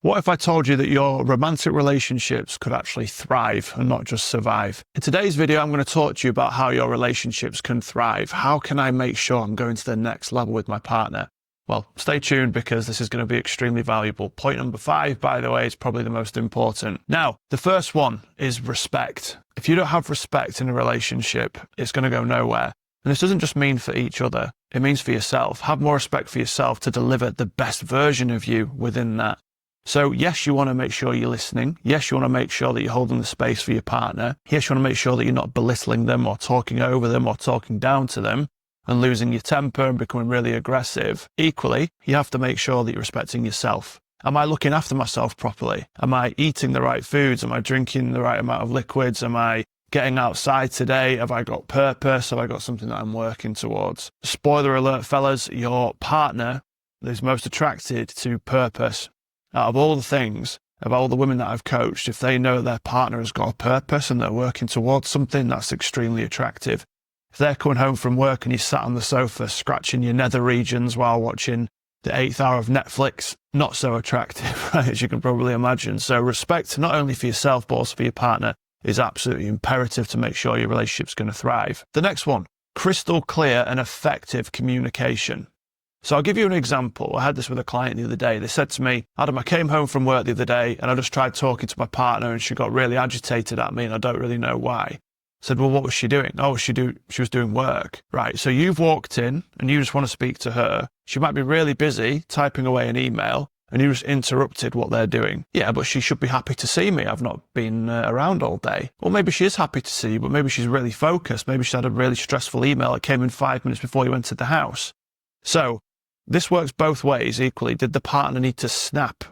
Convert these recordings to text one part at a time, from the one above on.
What if I told you that your romantic relationships could actually thrive and not just survive? In today's video, I'm going to talk to you about how your relationships can thrive. How can I make sure I'm going to the next level with my partner? Well, stay tuned because this is going to be extremely valuable. Point number 5, by the way, is probably the most important. Now, the first one is respect. If you don't have respect in a relationship, it's going to go nowhere. And this doesn't just mean for each other. It means for yourself. Have more respect for yourself to deliver the best version of you within that. So yes, you want to make sure you're listening. Yes, you want to make sure that you're holding the space for your partner. Yes, you want to make sure that you're not belittling them or talking over them or talking down to them and losing your temper and becoming really aggressive. Equally, you have to make sure that you're respecting yourself. Am I looking after myself properly? Am I eating the right foods? Am I drinking the right amount of liquids? Am I getting outside today? Have I got purpose? Have I got something that I'm working towards? Spoiler alert, fellas, your partner is most attracted to purpose. Out of all the things, of all the women that I've coached, if they know their partner has got a purpose and they're working towards something, that's extremely attractive. If they're coming home from work and you sat on the sofa scratching your nether regions while watching the 8th hour of Netflix, not so attractive, right, as you can probably imagine. So respect, not only for yourself, but also for your partner, is absolutely imperative to make sure your relationship's going to thrive. The next one, crystal clear and effective communication. So I'll give you an example. I had this with a client the other day. They said to me, Adam, I came home from work the other day and I just tried talking to my partner and she got really agitated at me and I don't really know why. I said, well, what was she doing? Oh, she was doing work. Right, so you've walked in and you just want to speak to her. She might be really busy typing away an email and you just interrupted what they're doing. Yeah, but she should be happy to see me. I've not been around all day. Or maybe she is happy to see you, but maybe she's really focused. Maybe she had a really stressful email that came in 5 minutes before you entered the house. So this works both ways equally. Did the partner need to snap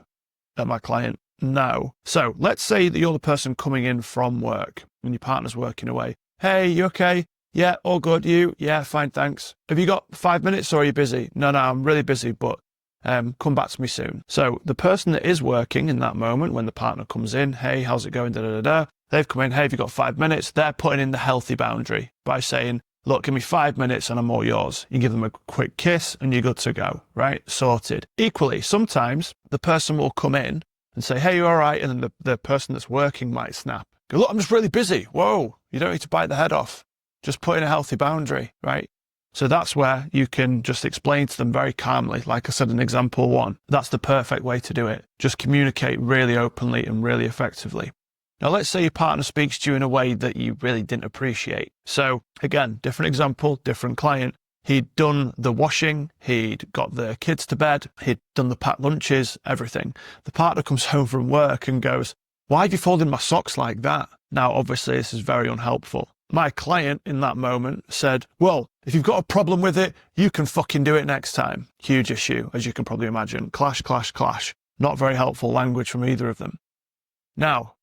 at my client? No. So let's say that you're the person coming in from work and your partner's working away. Hey, you okay? Yeah, all good. You? Yeah, fine, thanks. Have you got 5 minutes or are you busy? No, I'm really busy, but come back to me soon. So the person that is working in that moment when the partner comes in, hey, how's it going? They've come in, hey, have you got 5 minutes? They're putting in the healthy boundary by saying, look, give me 5 minutes and I'm all yours. You give them a quick kiss and you're good to go, right? Sorted. Equally, sometimes the person will come in and say, hey, you all right? And then the person that's working might snap. Go, look, I'm just really busy. Whoa, you don't need to bite the head off. Just put in a healthy boundary, right? So that's where you can just explain to them very calmly. Like I said in example 1, that's the perfect way to do it. Just communicate really openly and really effectively. Now, let's say your partner speaks to you in a way that you really didn't appreciate. So again, different example, different client. He'd done the washing, he'd got the kids to bed, he'd done the packed lunches, everything. The partner comes home from work and goes, why have you folded my socks like that? Now, obviously, this is very unhelpful. My client in that moment said, well, if you've got a problem with it, you can fucking do it next time. Huge issue, as you can probably imagine. Clash, clash, clash. Not very helpful language from either of them. Now,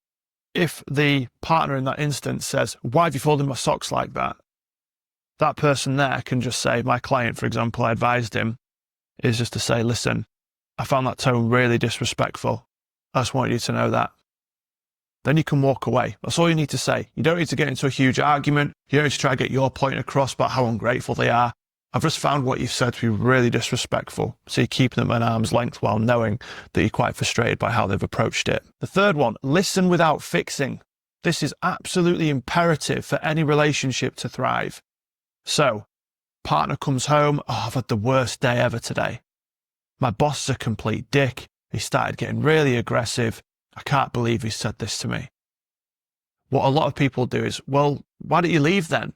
if the partner in that instance says, why have you folded my socks like that? That person there can just say, my client, for example, I advised him, is just to say, listen, I found that tone really disrespectful. I just want you to know that. Then you can walk away. That's all you need to say. You don't need to get into a huge argument. You don't need to try to get your point across about how ungrateful they are. I've just found what you've said to be really disrespectful. So you keep them at arm's length while knowing that you're quite frustrated by how they've approached it. The third one, listen without fixing. This is absolutely imperative for any relationship to thrive. So, partner comes home, oh, I've had the worst day ever today. My boss is a complete dick. He started getting really aggressive. I can't believe he said this to me. What a lot of people do is, well, why don't you leave then?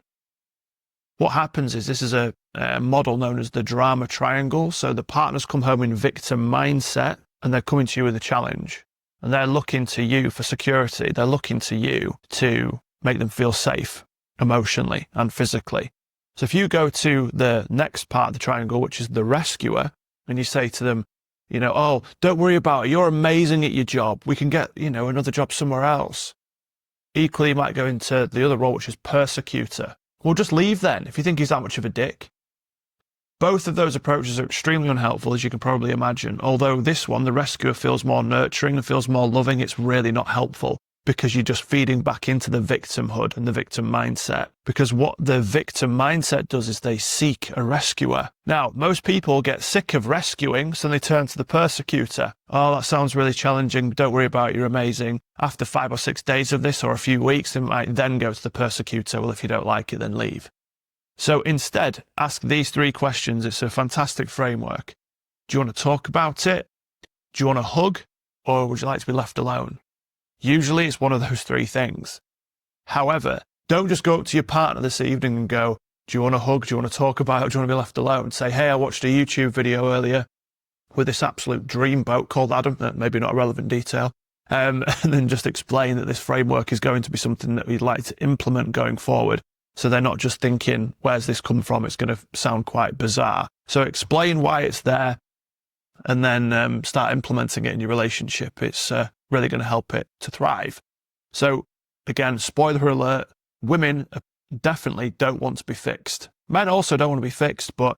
What happens is this is a model known as the drama triangle. So the partners come home in victim mindset and they're coming to you with a challenge and they're looking to you for security. They're looking to you to make them feel safe emotionally and physically. So if you go to the next part of the triangle, which is the rescuer, and you say to them, oh, don't worry about it. You're amazing at your job. We can get, another job somewhere else. Equally, you might go into the other role, which is persecutor. Well, just leave then if you think he's that much of a dick. Both of those approaches are extremely unhelpful, as you can probably imagine. Although this one, the rescuer, feels more nurturing and feels more loving, it's really not helpful. because you're just feeding back into the victimhood and the victim mindset. Because what the victim mindset does is they seek a rescuer. Now, most people get sick of rescuing, so they turn to the persecutor. Oh, that sounds really challenging. Don't worry about it. You're amazing. After 5 or 6 days of this or a few weeks, they might then go to the persecutor. Well, if you don't like it, then leave. So instead, ask these 3 questions. It's a fantastic framework. Do you want to talk about it? Do you want a hug? Or would you like to be left alone? Usually it's one of those 3 things. However, don't just go up to your partner this evening and go, do you want a hug? Do you want to talk about it? Do you want to be left alone? Say, hey, I watched a YouTube video earlier with this absolute dreamboat called Adam, maybe not a relevant detail, and then just explain that this framework is going to be something that we'd like to implement going forward. So they're not just thinking, where's this come from? It's going to sound quite bizarre. So explain why it's there and then start implementing it in your relationship. It's really going to help it to thrive. So again, spoiler alert, women definitely don't want to be fixed. Men also don't want to be fixed, but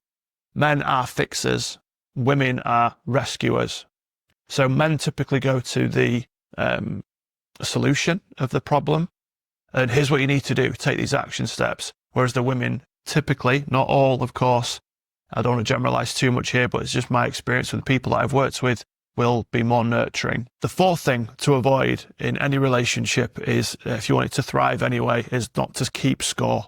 men are fixers. Women are rescuers. So men typically go to the solution of the problem. And here's what you need to do. Take these action steps. Whereas the women typically, not all, of course, I don't want to generalize too much here, but it's just my experience with the people that I've worked with, will be more nurturing. The 4th thing to avoid in any relationship is, if you want it to thrive anyway, is not to keep score.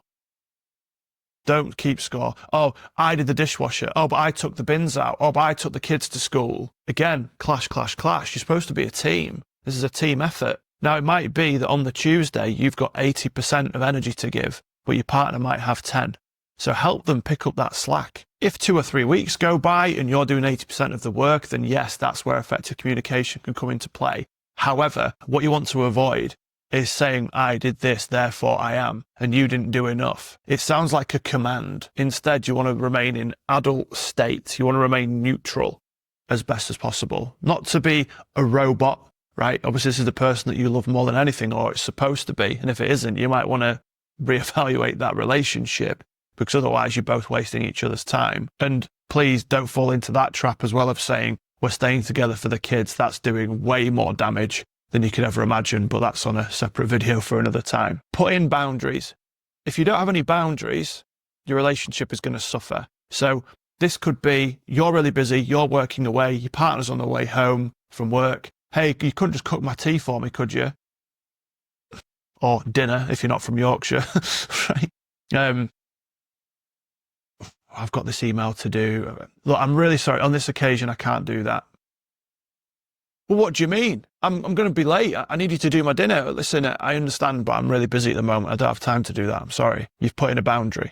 Don't keep score. Oh, I did the dishwasher. Oh, but I took the bins out. Oh, but I took the kids to school. Again, clash, clash, clash. You're supposed to be a team. This is a team effort. Now, it might be that on the Tuesday, you've got 80% of energy to give, but your partner might have 10. So help them pick up that slack. If 2 or 3 weeks go by and you're doing 80% of the work, then yes, that's where effective communication can come into play. However, what you want to avoid is saying, I did this, therefore I am, and you didn't do enough. It sounds like a command. Instead, you want to remain in adult state. You want to remain neutral as best as possible. Not to be a robot, right? Obviously, this is the person that you love more than anything, or it's supposed to be. And if it isn't, you might want to reevaluate that relationship, because otherwise you're both wasting each other's time. And please don't fall into that trap as well of saying, we're staying together for the kids. That's doing way more damage than you could ever imagine, but that's on a separate video for another time. Put in boundaries. If you don't have any boundaries, your relationship is going to suffer. So this could be, you're really busy, you're working away, your partner's on the way home from work. Hey, you couldn't just cook my tea for me, could you? Or dinner, if you're not from Yorkshire, right? I've got this email to do. Look, I'm really sorry. On this occasion, I can't do that. Well, what do you mean? I'm going to be late. I need you to do my dinner. Listen, I understand, but I'm really busy at the moment. I don't have time to do that. I'm sorry. You've put in a boundary,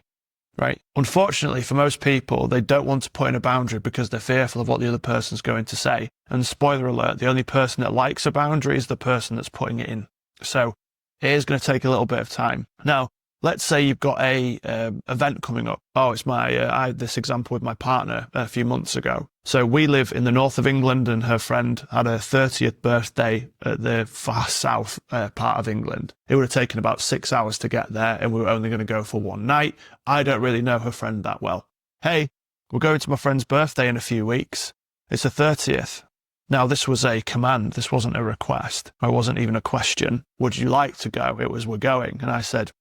right? Unfortunately, for most people, they don't want to put in a boundary because they're fearful of what the other person's going to say. And spoiler alert, the only person that likes a boundary is the person that's putting it in. So it is going to take a little bit of time. Now, let's say you've got a event coming up. Oh, it's I had this example with my partner a few months ago. So we live in the north of England, and her friend had her 30th birthday at the far south part of England. It would have taken about 6 hours to get there, and we were only going to go for one night. I don't really know her friend that well. Hey, we're going to my friend's birthday in a few weeks. It's her 30th. Now, this was a command. This wasn't a request. It wasn't even a question. Would you like to go? It was, we're going. And I said,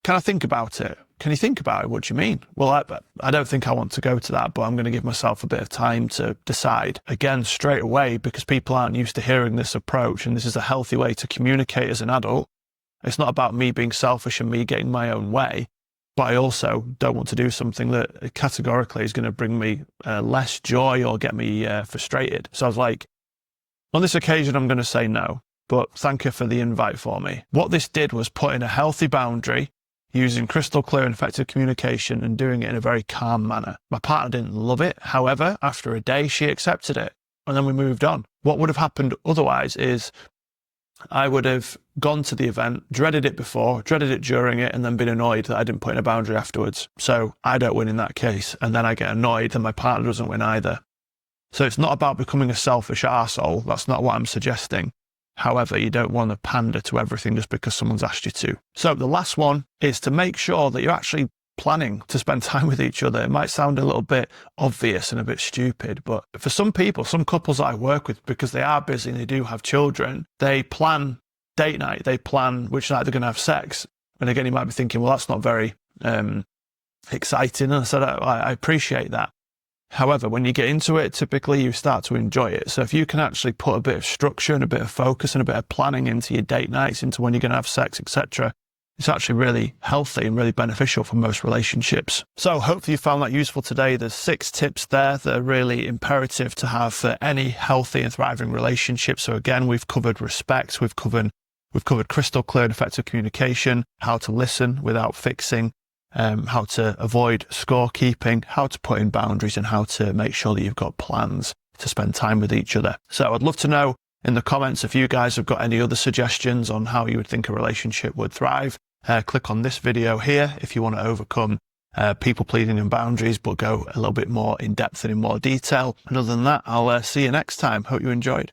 can I think about it? Can you think about it? What do you mean? Well, I don't think I want to go to that, but I'm going to give myself a bit of time to decide. Again, straight away, because people aren't used to hearing this approach, and this is a healthy way to communicate as an adult. It's not about me being selfish and me getting my own way, but I also don't want to do something that categorically is going to bring me less joy or get me frustrated. So I was like, on this occasion, I'm going to say no, but thank you for the invite for me. What this did was put in a healthy boundary, using crystal clear and effective communication and doing it in a very calm manner. My partner didn't love it. However, after a day, she accepted it, and then we moved on. What would have happened otherwise is I would have gone to the event, dreaded it before, dreaded it during it, and then been annoyed that I didn't put in a boundary afterwards. So I don't win in that case, and then I get annoyed and my partner doesn't win either. So it's not about becoming a selfish arsehole. That's not what I'm suggesting. However, you don't want to pander to everything just because someone's asked you to. So the last one is to make sure that you're actually planning to spend time with each other. It might sound a little bit obvious and a bit stupid, but for some people, some couples that I work with, because they are busy and they do have children, they plan date night, they plan which night they're going to have sex. And again, you might be thinking, well, that's not very exciting. And I said, I appreciate that. However, when you get into it, typically you start to enjoy it. So if you can actually put a bit of structure and a bit of focus and a bit of planning into your date nights, into when you're going to have sex, etc., it's actually really healthy and really beneficial for most relationships. So hopefully you found that useful today. There's 6 tips there that are really imperative to have for any healthy and thriving relationship. So again, we've covered respect, we've covered crystal clear and effective communication, how to listen without fixing, how to avoid scorekeeping, how to put in boundaries, and how to make sure that you've got plans to spend time with each other. So I'd love to know in the comments if you guys have got any other suggestions on how you would think a relationship would thrive. Click on this video here if you want to overcome people pleasing and boundaries, but go a little bit more in depth and in more detail. And other than that, I'll see you next time. Hope you enjoyed.